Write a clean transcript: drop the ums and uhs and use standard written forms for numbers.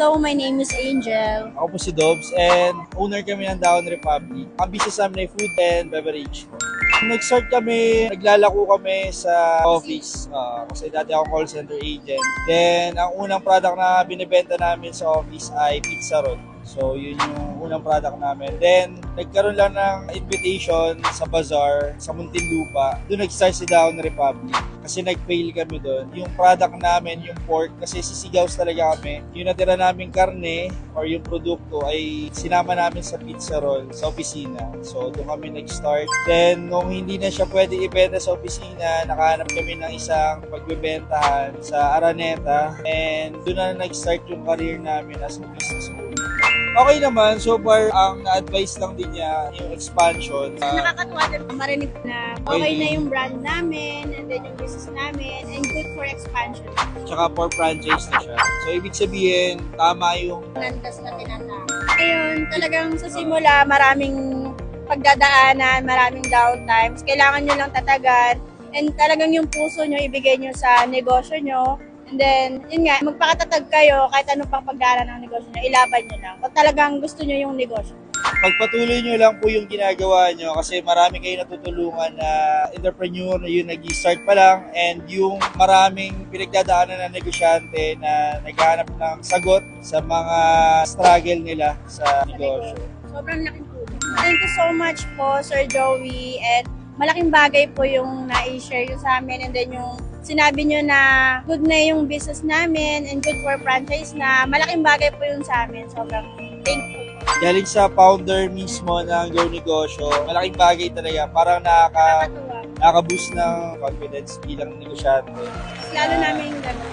Hello, my name is Angel. Ako po si Dobbs and owner kami ng Daon Republic. Ang business namin ay food and beverage. Nag-start kami, naglalako kami sa office kasi dati ako call center agent. Then, ang unang product na binibenta namin sa office ay pizza roll. So, yun yung unang product namin. Then, nagkaroon lang ng invitation sa bazaar sa Muntinlupa. Doon nag-start si Daon Republic kasi nag-fail kami doon. Yung product namin, yung pork, kasi sisigaws talaga kami. Yung natira namin karne or yung produkto ay sinama namin sa pizza roll sa opisina. So, doon kami nag-start. Then, nung hindi na siya pwede ibenta sa opisina, nakahanap kami ng isang pagbebentahan sa Araneta. And doon na nag-start yung career namin as a business owner. Okay naman, so far ang na-advise lang din niya yung expansion. Nakakatuwa din marinig na okay na yung brand namin and then yung business namin and good for expansion. Tsaka for franchise na siya. So ibig sabihin, tama yung Nandas na tinatawag. Ngayon, talagang sa simula, maraming pagdadaanan, maraming downtimes. Kailangan nyo lang tatagan and talagang yung puso nyo ibigay nyo sa negosyo nyo. And then, yun nga, magpakatatag kayo kahit anong pang pagdaanan ng negosyo nyo, ilaban nyo lang. Kung talagang gusto nyo yung negosyo. pagpatuloy nyo lang po yung ginagawa nyo kasi marami kayo natutulungan na entrepreneur na yung nag-start pa lang and yung maraming pinagdadaanan ng negosyante na naghahanap ng sagot sa mga struggle nila sa negosyo. Sobrang laking tulong. Thank you so much po, Sir Joey. And malaking bagay po yung na-share yun sa amin. And then yung sinabi nyo na good na yung business namin and good for franchise na malaking bagay po yun sa amin. Sobrang thankful. Galing sa founder mismo ng Go Negosyo, malaking bagay talaga. Parang nakaka-boost ng confidence bilang negosyante. Lalo namin yung gano'n.